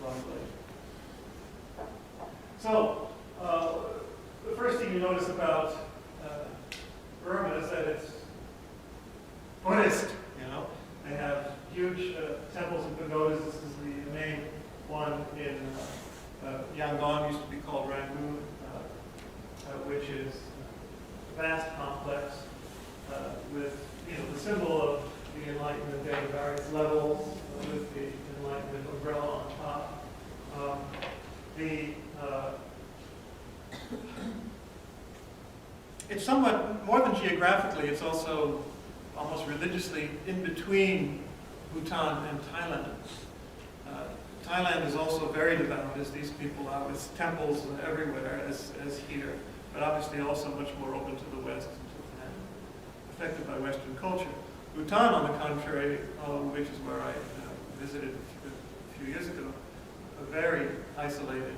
lovely. So, the first thing you notice about Burma is that it's Buddhist, you know. They have huge temples and pagodas. This is the main one in Yangon, used to be called Rangoon, which is a vast complex with, you know, the symbol of the Enlightenment at various levels, with the Enlightenment umbrella on top. It's somewhat, more than geographically, it's also almost religiously in between Bhutan and Thailand. Thailand is also very devout, as these people are, with temples everywhere, as here, but obviously also much more open to the West and affected by Western culture. Bhutan, on the contrary, which is where I visited a few years ago, very isolated,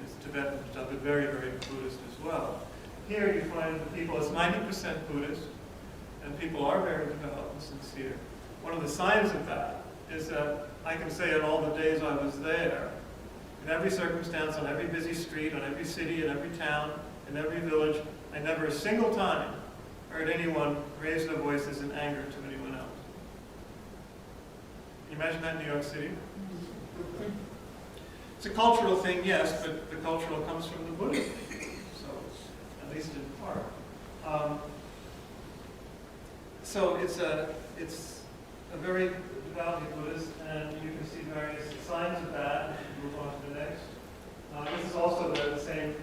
it's Tibetan, but very, very Buddhist as well. Here you find the people, it's 90% Buddhist, and people are very devout and sincere. One of the signs of that is that I can say in all the days I was there, in every circumstance, on every busy street, on every city, in every town, in every village, I never a single time heard anyone raise their voices in anger to anyone else. Can you imagine that in New York City? It's a cultural thing, yes, but the cultural comes from the Buddhism, so at least in part. So it's a very devoutly Buddhist, and you can see various signs of that. Move on to the next. This is also the same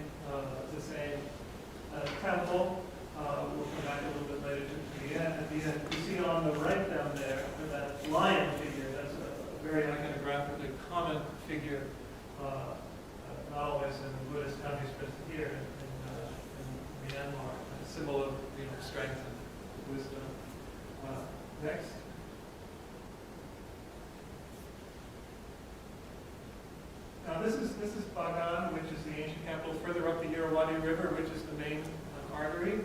temple. We'll come back a little bit later to the end. At the end, you see on the right down there that lion figure. That's a very iconographically common figure, not always in Buddhist countries, but here in Myanmar, a symbol of strength and wisdom. Next. Now this is Bagan, which is the ancient capital further up the Irrawaddy River, which is the main artery.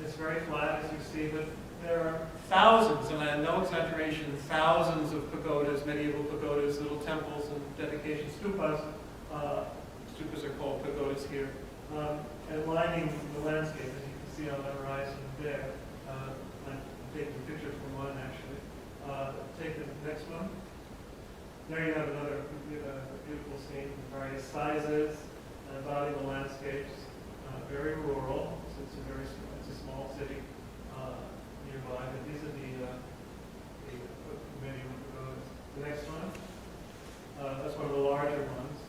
It's very flat, as you see, but there are thousands, and no exaggeration, thousands of pagodas, medieval pagodas, little temples and dedication stupas. Stupas are called pagodas here, and lining the landscape, as you can see on the horizon there. I'm taking a picture from one, actually. Take the next one. There you have another beautiful scene, various sizes, valuable landscapes, very rural. So it's a small city nearby. But these are the medieval pagodas. The next one, that's one of the larger ones.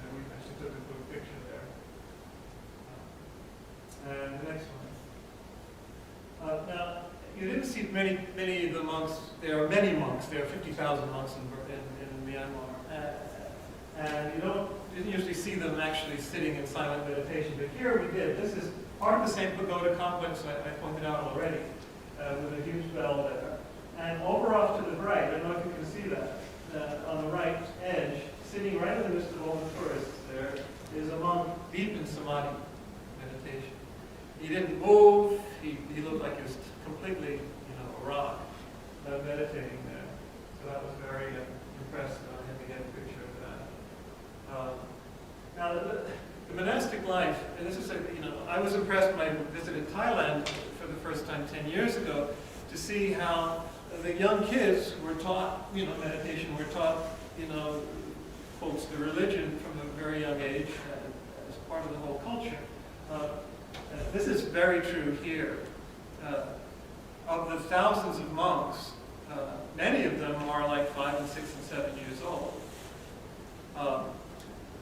And we actually took a good picture there. And the next one. Now, you didn't see many of the monks. There are many monks. There are 50,000 monks in Myanmar, and you didn't usually see them actually sitting in silent meditation. But here we did. This is part of the same pagoda complex I pointed out already, with a huge bell there. And over off to the right, I don't know if you can see that, on the right edge, sitting right in the midst of all the tourists there, is a monk deep in samadhi meditation. He didn't move. He looked like he was completely, a rock, meditating there. So that was very impressive. I had to get a picture of that. Now, the monastic life, and this is, I was impressed when I visited Thailand for the first time 10 years ago to see how the young kids were taught, meditation, were taught, quotes, the religion from a very young age as part of the whole culture. This is very true here. Of the thousands of monks, many of them are like 5 and 6 and 7 years old.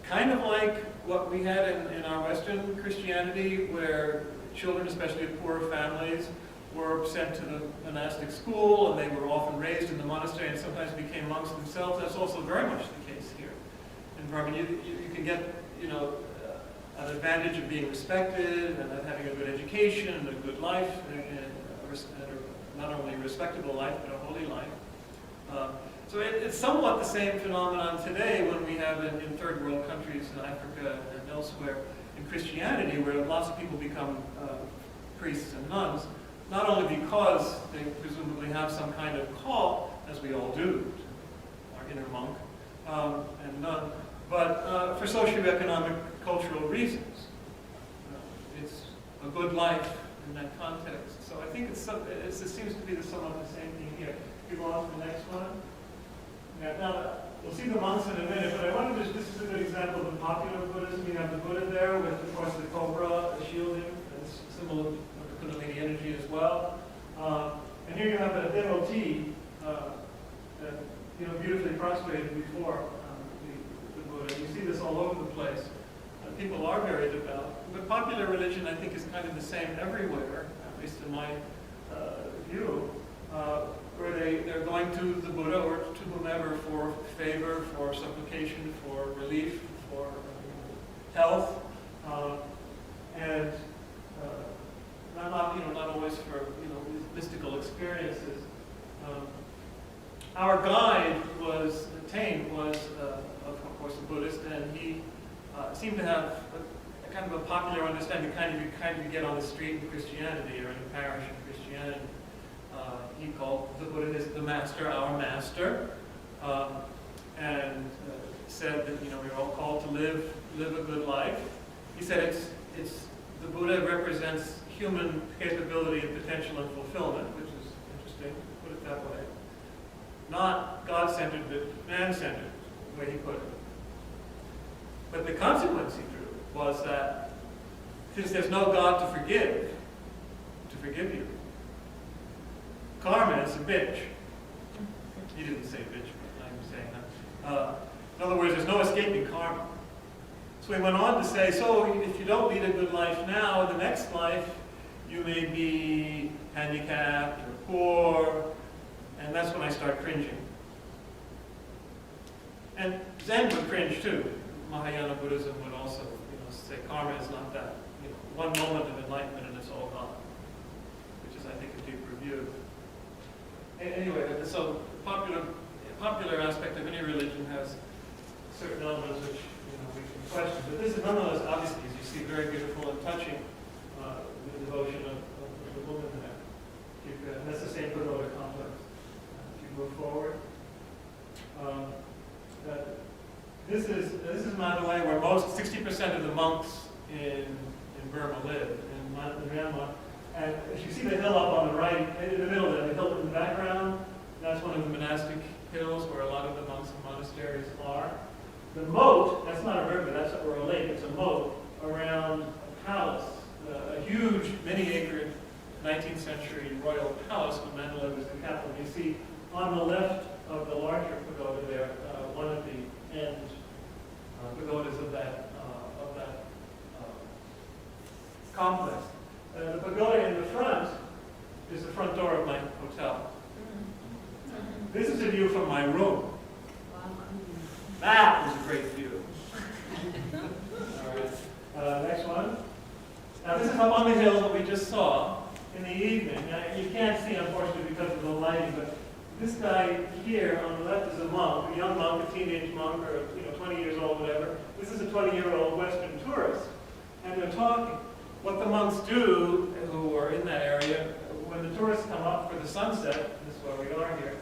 Kind of like what we had in our Western Christianity, where children, especially of poorer families, were sent to the monastic school, and they were often raised in the monastery and sometimes became monks themselves. That's also very much the case here in Burma. You can get, an advantage of being respected and of having a good education and a good life, and not only a respectable life, but a holy life. So it's somewhat the same phenomenon today when we have in third world countries in Africa and elsewhere in Christianity, where lots of people become priests and nuns, not only because they presumably have some kind of call, as we all do, our inner monk, and none, but for socioeconomic, cultural reasons. It's a good life in that context. So I think it seems to be somewhat the same thing here. We go on to the next one. Now, we'll see the monks in a minute, but I wanted to, this is a good example of the popular Buddhism. You have the Buddha there with, of course, the cobra, the shielding, and symbol of the Kundalini energy as well. And here you have a devotee, beautifully prostrated before the Buddha. You see this all over the place. People are very devout. But popular religion, I think, is kind of the same everywhere, at least in my view, where they're going to the Buddha or to whomever for favor, for supplication, for relief, for health, and not always for mystical experiences. Our guide was of course a Buddhist, and he seemed to have a kind of a popular understanding, kind of get on the street in Christianity or in a parish in Christianity. He called the Buddha the master, our master, and said that we're all called to live a good life. He said it's the Buddha represents human capability and potential and fulfillment, which is interesting, put it that way. Not God-centered, but man-centered, the way he put it. But the consequence he drew was that since there's no God to forgive you, karma is a bitch. He didn't say bitch, but I'm saying that. In other words, there's no escaping karma. So he went on to say, so if you don't lead a good life now, in the next life, you may be handicapped or poor, and that's when I start cringing. And Zen would cringe too. Mahayana Buddhism would also say karma is not that. One moment of enlightenment and it's all gone, which is, I think, a deeper view. Anyway, so popular aspect of any religion has certain elements which we can question. But this is nonetheless, obviously, as you see, very beautiful and touching, the devotion of the woman there. And that's the same pagoda complex. If you move forward. This is, by the way, where most 60% of the monks in Burma live, in Myanmar. And if you see the hill up on the right, in the middle there, the hill in the background, that's one of the monastic hills where a lot of the monks and monasteries are. The moat, that's not a river, that's or a lake, it's a moat around a palace, a huge, many-acre 19th century royal palace when Mandalay was the capital. You see on the left of the larger pagoda there, one of the end pagodas of that complex. The pagoda in the front is the front door of my hotel. This is a view from my room. That was a great view. All right. Next one. Now this is up on the hill that we just saw in the evening. Now, you can't see, unfortunately, because of the lighting, but this guy here on the left is a monk, a young monk, a teenage monk, or 20 years old, whatever. This is a 20-year-old Western tourist, and they're talking. What the monks do, who are in that area, when the tourists come up for the sunset, this is where we are here,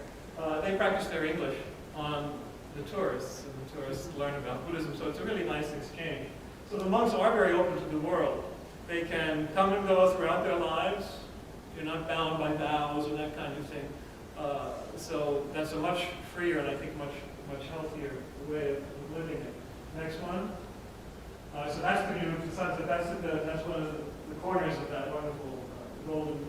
they practice their English on the tourists, and the tourists learn about Buddhism. So it's a really nice exchange. So the monks are very open to the world. They can come and go throughout their lives. You're not bound by vows or that kind of thing. So that's a much freer and I think much healthier way of living it. Next one. So that's the view of the sunset. That's one of the corners of that wonderful golden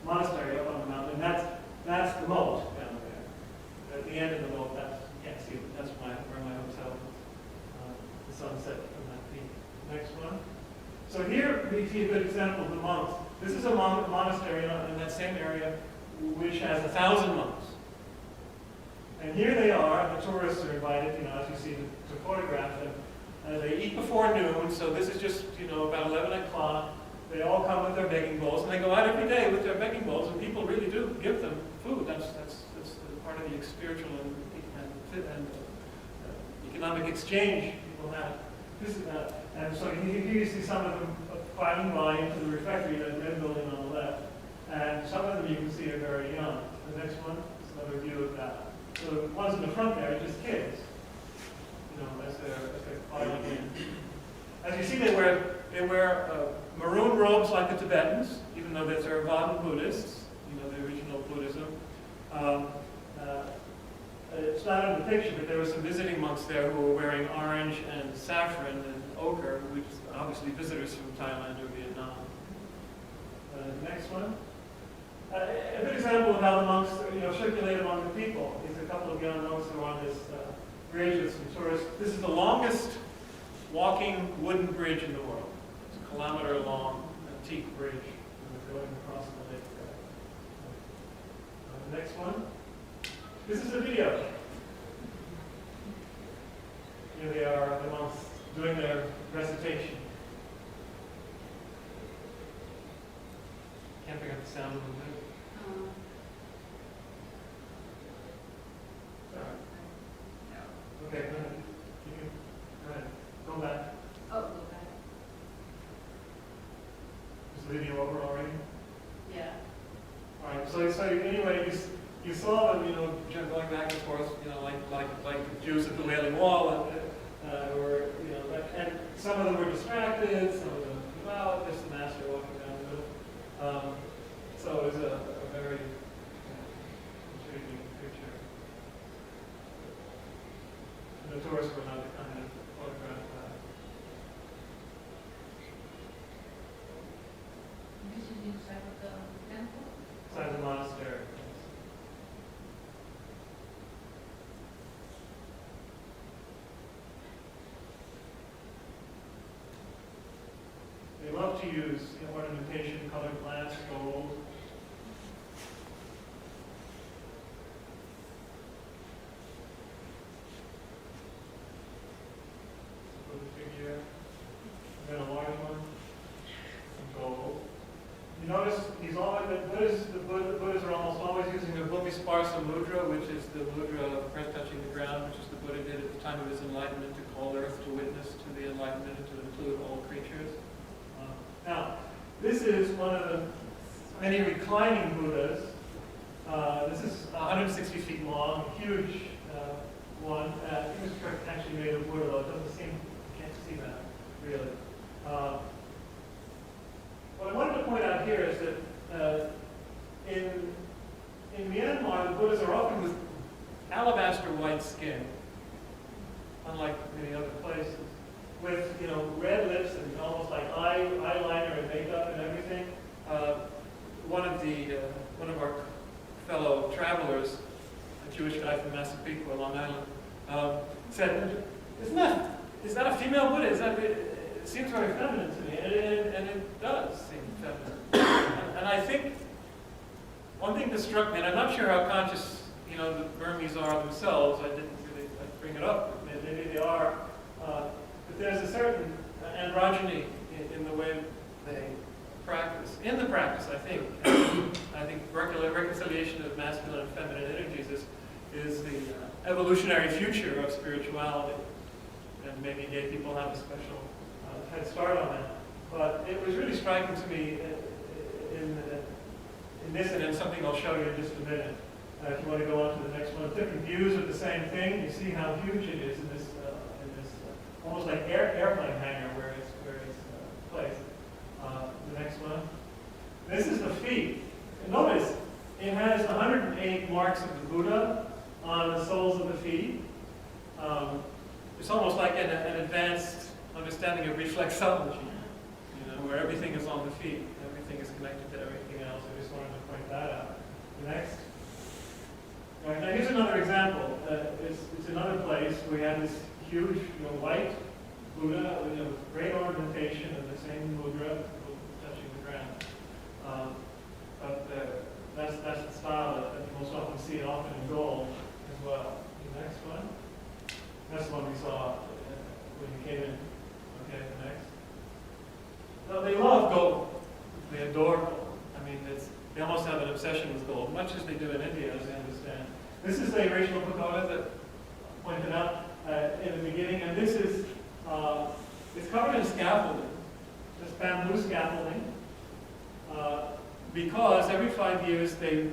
monastery up on the mountain. And that's the moat down there. At the end of the moat, you can't see it. That's where my hotel is. The sunset from that peak. Next one. So here we see a good example of the monks. This is a monastery in that same area which has 1,000 monks. And here they are, the tourists are invited, as you see, to photograph them. They eat before noon, so this is just, about 11 o'clock. They all come with their begging bowls, and they go out every day with their begging bowls, and people really do give them food. That's part of the spiritual and economic exchange people have. And so here you see some of them climbing by into the refectory, that red building on the left. And some of them you can see are very young. The next one is another view of that. So the ones in the front there are just not in the picture, but there were some visiting monks there who were wearing orange and saffron and ochre, which is obviously visitors from Thailand or Vietnam. Next one. A good example of how the monks, circulate among the people is a couple of young monks who are on this bridge with some tourists. This is the longest walking wooden bridge in the world. It's a kilometer-long antique bridge going across the lake there. The next one. This is a video. Here they are, the monks, doing their recitation. Can't figure out the sound of the movie. Okay, go ahead. Go ahead. Go back. Oh, go back. Is the video over already? Yeah. All right. So anyway, you saw them, going back and forth, like the Jews at the Wailing Wall, and some of them were distracted, some of them came out, just the master walking down the middle. So it was a very intriguing picture. And the tourists were not the kind of photograph that. This is inside of the temple? Inside the monastery. They love to use ornamentation, colored glass, gold. Buddha figure. And then a large one. Some gold. You notice the Buddhas are almost always using the Bhumisparsa mudra, which is the mudra of breath touching the ground, which is the Buddha did at the time of his enlightenment to call earth to witness to the enlightenment and to include all creatures. Now, this is one of the many reclining Buddhas. This is 160 feet long, huge one. It was actually made of wood, although it doesn't seem, you can't see that, really. What I wanted to point out here is that in Myanmar, the Buddhas are often with alabaster white skin, unlike many other places, with red lips and almost like eyeliner and makeup and everything. One of our fellow travelers, a Jewish guy from Massapequa, Long Island, said, "Is that a female Buddha? It seems very feminine to me," and it does seem feminine. And I think one thing that struck me, and I'm not sure how conscious the Burmese are themselves. I didn't really bring it up. But maybe they are. But there's a certain androgyny in the way they practice. In the practice, I think reconciliation of masculine and feminine energies is the evolutionary future of spirituality. And maybe gay people have a special head start on that. But it was really striking to me in this, and then something I'll show you in just a minute. If you want to go on to the next one, different views of the same thing. You see how huge it is in this almost like airplane hangar where it's placed. The next one. This is the feet. And notice it has 108 marks of the Buddha on the soles of the feet. It's almost like an advanced understanding of reflexology, where everything is on the feet. Everything is connected to everything else. I just wanted to point that out. Next. All right, now here's another example. It's another place where we have this huge, white Buddha with great ornamentation and the same mudra touching the ground. But that's the style that you most often see, often in gold as well. The next one. That's the one we saw when you came in. Okay, the next. Well, they love gold. They adore gold. I mean, they almost have an obsession with gold, much as they do in India, as I understand. This is the original pagoda that I pointed out in the beginning, and this is it's covered in scaffolding, this bamboo scaffolding, because every 5 years they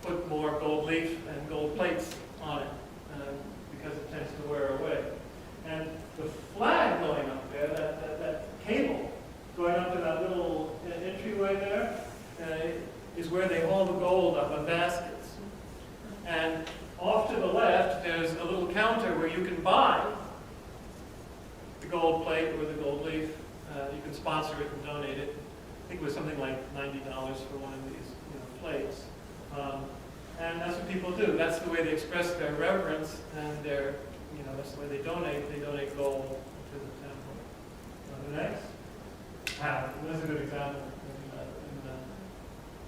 put more gold leaf and gold plates on it, because it tends to wear away. And the flag going up there, that cable going up to that little entryway there, is where they haul the gold up in baskets. And off to the left, counter where you can buy the gold plate or the gold leaf. You can sponsor it and donate it. I think it was something like $90 for one of these plates. And that's what people do. That's the way they express their reverence and their, that's the way they donate. They donate gold to the temple. The next. That's a good example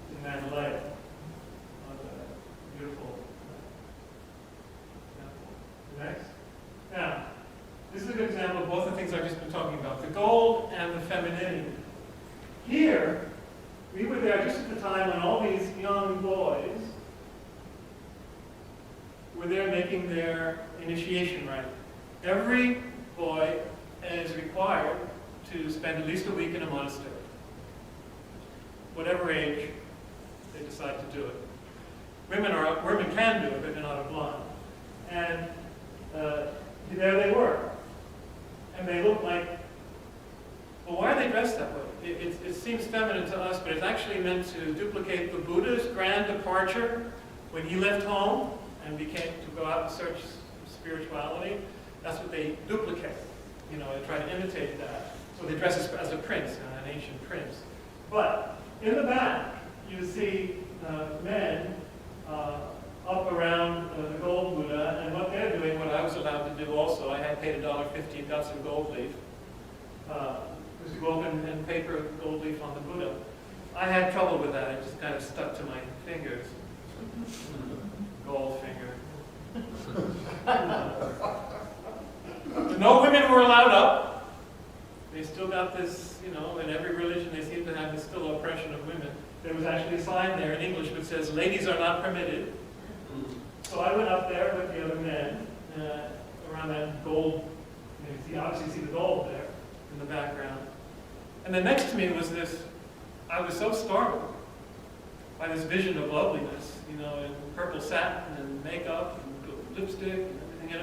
in Mandalay. Beautiful temple. The next. Now, this is a good example of both the things I've just been talking about, the gold and the femininity. Here, we were there just at the time when all these young boys were there making their initiation rite. Every boy is required to spend at least a week in a monastery, whatever age they decide to do it. Women can do it, but they're not obliged. And there they were. And they looked like, well, why are they dressed that way? It seems feminine to us, but it's actually meant to duplicate the Buddha's grand departure when he left home and became to go out and search spirituality. That's what they duplicate. They try to imitate that. So they dress as a prince, an ancient prince. But in the back, you see men up around the gold Buddha, and what they're doing, what I was allowed to do also, I had paid $1.50 and got some gold leaf. There's a gold and paper gold leaf on the Buddha. I had trouble with that. It just kind of stuck to my fingers. Gold finger. No women were allowed up. They still got this, in every religion they seem to have this still oppression of women. There was actually a sign there in English which says, ladies are not permitted. So I went up there with the other men around that gold. You obviously see the gold there in the background. And then next to me was this, I was so startled by this vision of loveliness, in purple satin and makeup and lipstick and everything. And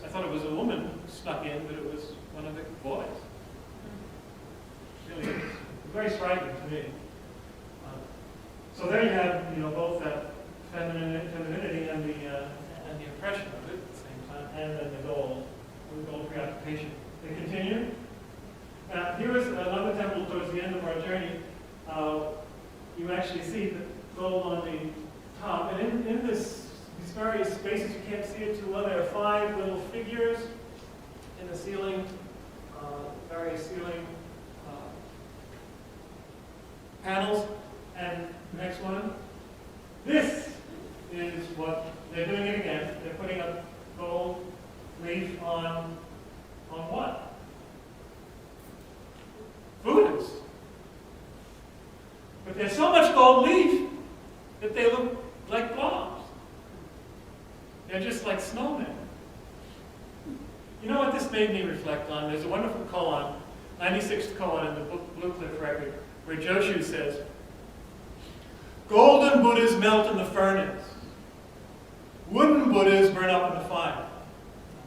I thought it was a woman snuck in, but it was one of the boys. Really, it was very striking to me. So there you have, both that femininity and the oppression of it at the same time, and then the gold preoccupation. They continue. Now, here is another temple towards the end of our journey. You actually see the gold on the top, and in these various spaces, you can't see it too well. There are 5 little figures in the ceiling, various ceiling panels. And the next one. This is what they're doing it again. They're putting a gold leaf on what? Buddhas. But there's so much gold leaf that they look like blobs. They're just like snowmen. You know what this made me reflect on? There's a wonderful koan, 96th koan in the Blue Cliff record, where Joshu says, golden Buddhas melt in the furnace. Wooden Buddhas burn up in the fire.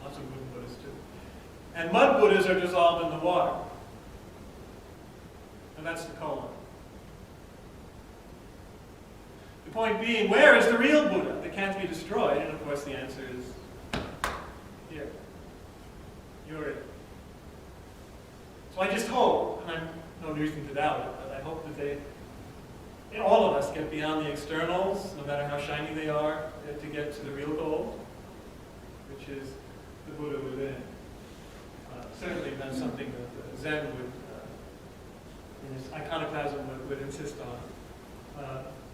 Lots of wooden Buddhas too. And mud Buddhas are dissolved in the water. And that's the koan. The point being, where is the real Buddha that can't be destroyed? And of course the answer is here. You're it. So I just hope, and I've no reason to doubt it, but I hope that all of us get beyond the externals, no matter how shiny they are, to get to the real gold, which is the Buddha within. Certainly that's something that Zen would, in his iconoclasm, would insist on.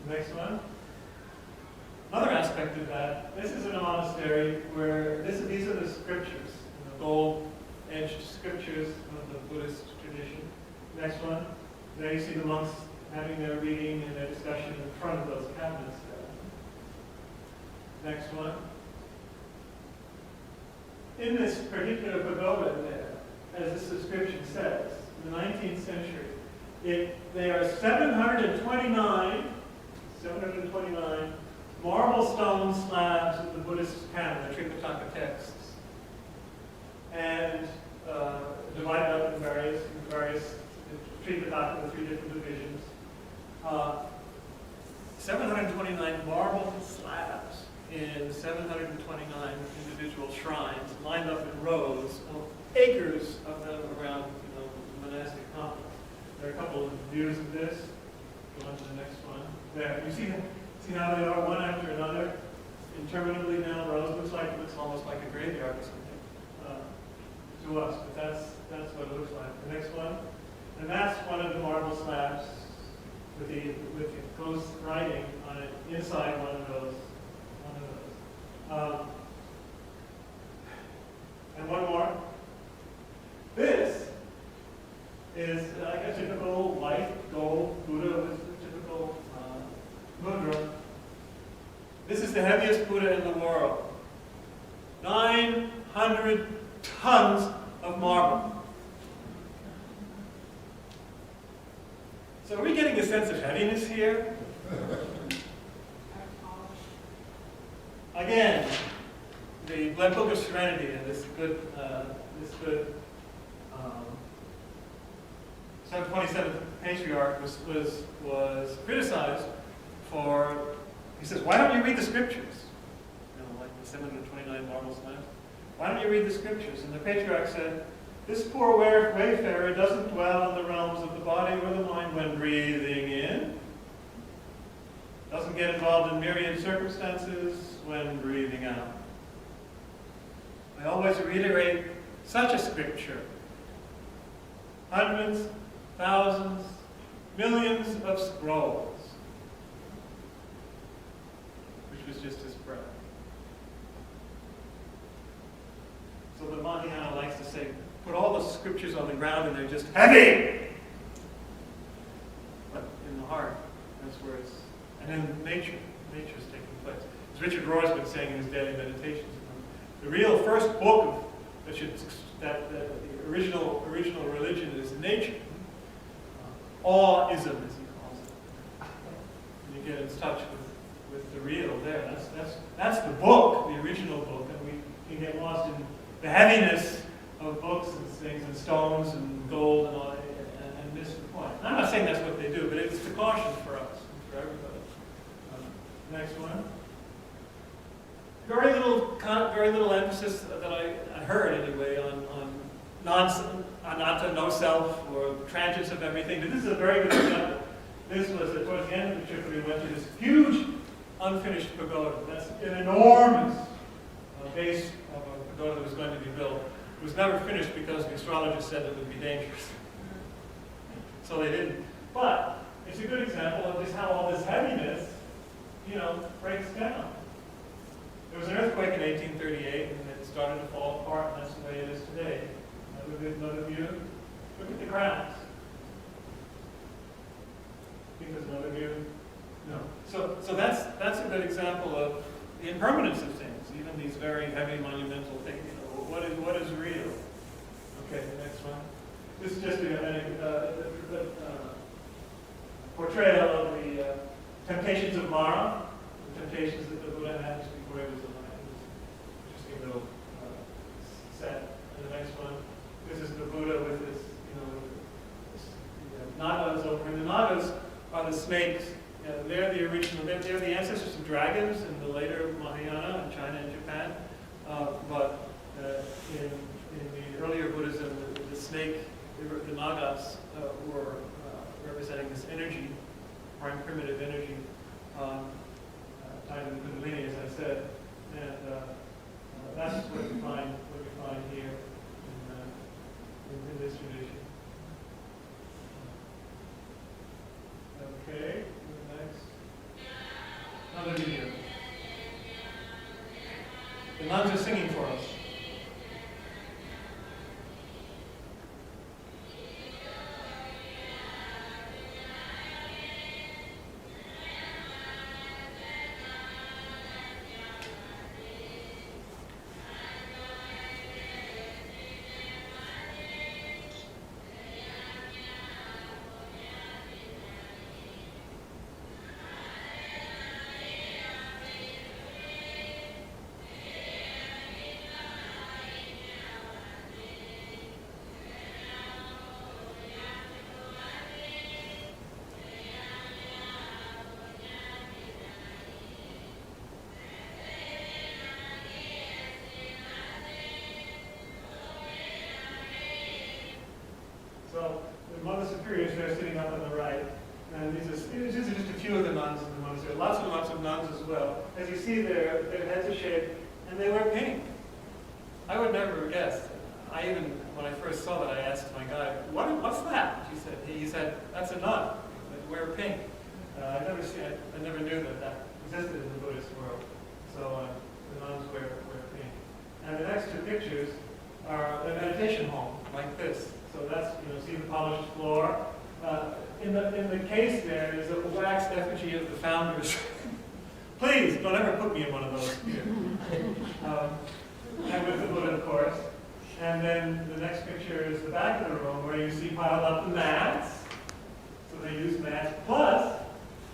Next one. Another aspect of that, this is in a monastery where these are the scriptures, gold-edged scriptures of the Buddhist tradition. Next one. There you see the monks having their reading and their discussion in front of those cabinets there. Next one. In this particular pagoda there, as this inscription says, in the 19th century, there are 729 marble stone slabs of the Buddhist canon, the Tripitaka texts, and divided up in various Tripitaka, the 3 different divisions. 729 marble slabs in 729 individual shrines. lined up in rows, acres of them around, the monastic complex. There are a couple of views of this. Go on to the next one. There, you see how they are one after another, interminably down rows. Looks almost like a graveyard or something to us, but that's what it looks like. The next one, and that's one of the marble slabs with the close writing on it inside one of those. And one more. This is like a typical white gold Buddha with a typical mudra. This is the heaviest Buddha in the world. 900 tons of marble. So are we getting a sense of heaviness here? Again, the Black Book of Serenity and this good 727th patriarch was criticized for. He says, "Why don't you read the scriptures? Like the 729 marble slabs. Why don't you read the scriptures?" And the patriarch said, "This poor wayfarer doesn't dwell in the realms of the body or the mind when breathing in. Doesn't get involved in myriad circumstances when breathing out." I always reiterate such a scripture. Hundreds, thousands, millions of scrolls, which was just his breath. So the Mahayana likes to say, put all the scriptures on the ground and they're just heavy. But in the heart, that's where it's, and then nature's taking place. As Richard Rohr's been saying in his daily meditations, the real first book that the original religion is nature. Awe-ism, as he calls it. And you get in touch with the real there. That's the book, the original book, and we can get lost in the heaviness of books and things and stones and gold and all, and miss the point. I'm not saying that's what they do, but it's the caution for us and for everybody. Next one. Very little emphasis that I heard anyway on anatta, no self, or transience of everything. But this is a very good example. This was towards the end of the trip we went to this huge unfinished pagoda. That's an enormous base of a pagoda that was going to be built. It was never finished because the astrologist said it would be dangerous. So they didn't. But it's a good example of just how all this heaviness, breaks down. There was an earthquake in 1838, and it started to fall apart, and that's the way it is today. Another view. Look at the crowns. Think there's another view? No. So that's a good example of the impermanence of things, even these very heavy monumental things. What is real? Okay, the next one. This is just a portrayal of the temptations of Mara, the temptations that the Buddha had just before he was alive. Interesting little set. And the next one. This is the Buddha with his, nagas over him. The nagas are the snakes. They're the original. They're the ancestors of dragons in the later Mahayana in China and Japan. But in the earlier Buddhism, the snake, the nagas were representing this energy, primitive energy, tied to the Kundalini, as I said, and that's what we find here in this tradition. Okay, next. Another video. The nuns are singing for us. So the Mother Superiors there sitting up on the right. And these are just a few of the nuns in the monastery. Lots and lots of nuns as well. As you see there, their heads are shaved, and they wear pink. I would never have guessed. When I first saw that, I asked my guide, what's that? He said, that's a nun. They wear pink. I never knew that existed in the Buddhist world. So the nuns wear pink. And the next two pictures are a meditation home, like this. So that's, see the polished floor. In the case there is a wax effigy of the founders. Please, don't ever put me in one of those here. And with the Buddha, of course. And then the next picture is the back of the room where you see piled up the mats. So they use mats. Plus,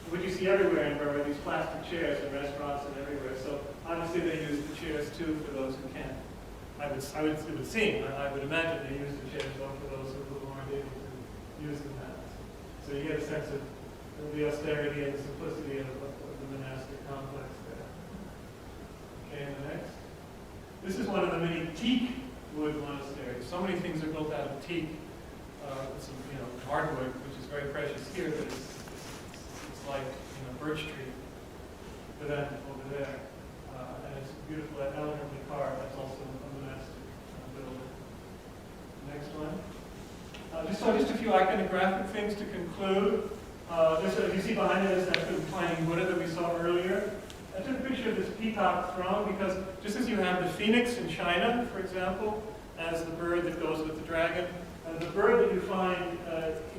what you see everywhere in Burma, these plastic chairs in restaurants and everywhere. So obviously they use the chairs too for those who can't. It would imagine they use the chairs for those who aren't able to use the mats. So you get a sense of the austerity and the simplicity of the monastic complex there. Okay, and the next. This is one of the many teak wood monasteries. So many things are built out of teak, some hardwood, which is very precious here, but it's like birch tree for them over there. And it's beautiful, elegantly carved. That's also a monastic building. Next one. Just a few iconographic things to conclude. You see behind it is that reclining Buddha that we saw earlier. I took a picture of this peacock throne because just as you have the phoenix in China, for example, as the bird that goes with the dragon, the bird that you find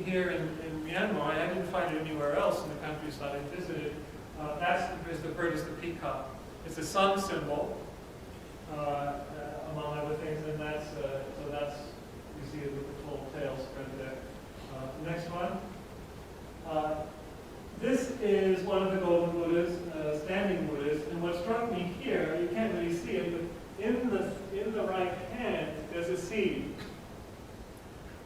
here in Myanmar, I didn't find it anywhere else in the countries that I visited. The bird is the peacock. It's a sun symbol, among other things, and that's you see it with the full tail spread there. Next one. This is one of the golden Buddhas, standing Buddhas, and what struck me here, you can't really see it, but in the right hand there's a seed.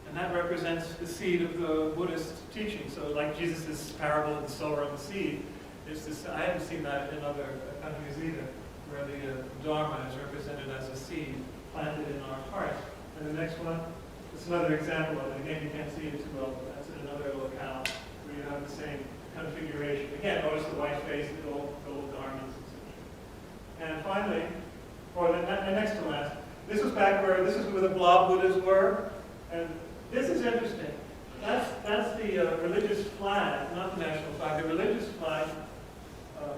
And that represents the seed of the Buddhist teaching. So like Jesus' parable of the sower and the seed, I haven't seen that in other countries either, where the Dharma is represented as a seed planted in our heart. And the next one, it's another example of it. Again, you can't see it too well, but that's in another locale where you have the same configuration. Again, notice the white face, the gold garments, etc. And finally, and next to last, this is where the blob Buddhas were. And this is interesting. That's the religious flag, not the national flag, the religious flag.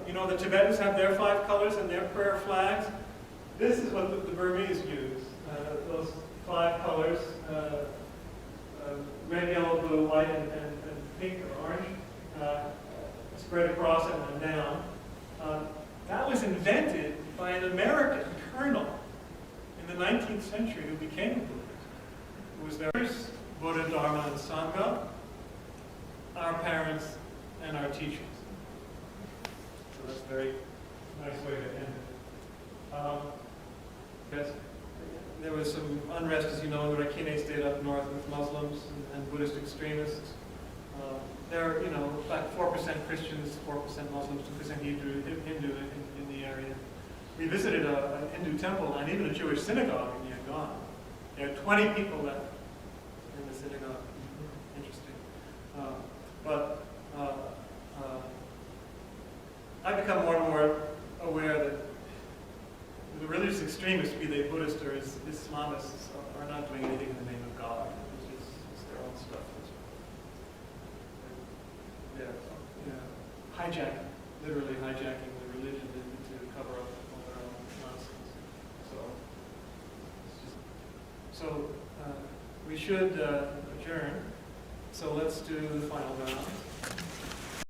The Tibetans have their 5 colors and their prayer flags. This is what the Burmese use. Those 5 colors, red, yellow, blue, white, and pink or orange, spread across and down. That was invented by an American colonel in the 19th century who became a Buddhist. It was their first Buddha, Dharma, and Sangha, our parents, and our teachers. So that's a very nice way to end it. Yes. There was some unrest, as you know, in the Rakhine state up north with Muslims and Buddhist extremists. There are, about 4% Christians, 4% Muslims, 2% Hindu in the area. We visited a Hindu temple and even a Jewish synagogue in Yangon. There are 20 people left in the synagogue. Interesting. I've become more and more aware that the religious extremists, be they Buddhist or Islamists, are not doing anything in the name of God. It's their own stuff. They're hijacking, literally hijacking the religion to cover up all their own nonsense. So we should adjourn. So let's do the final round.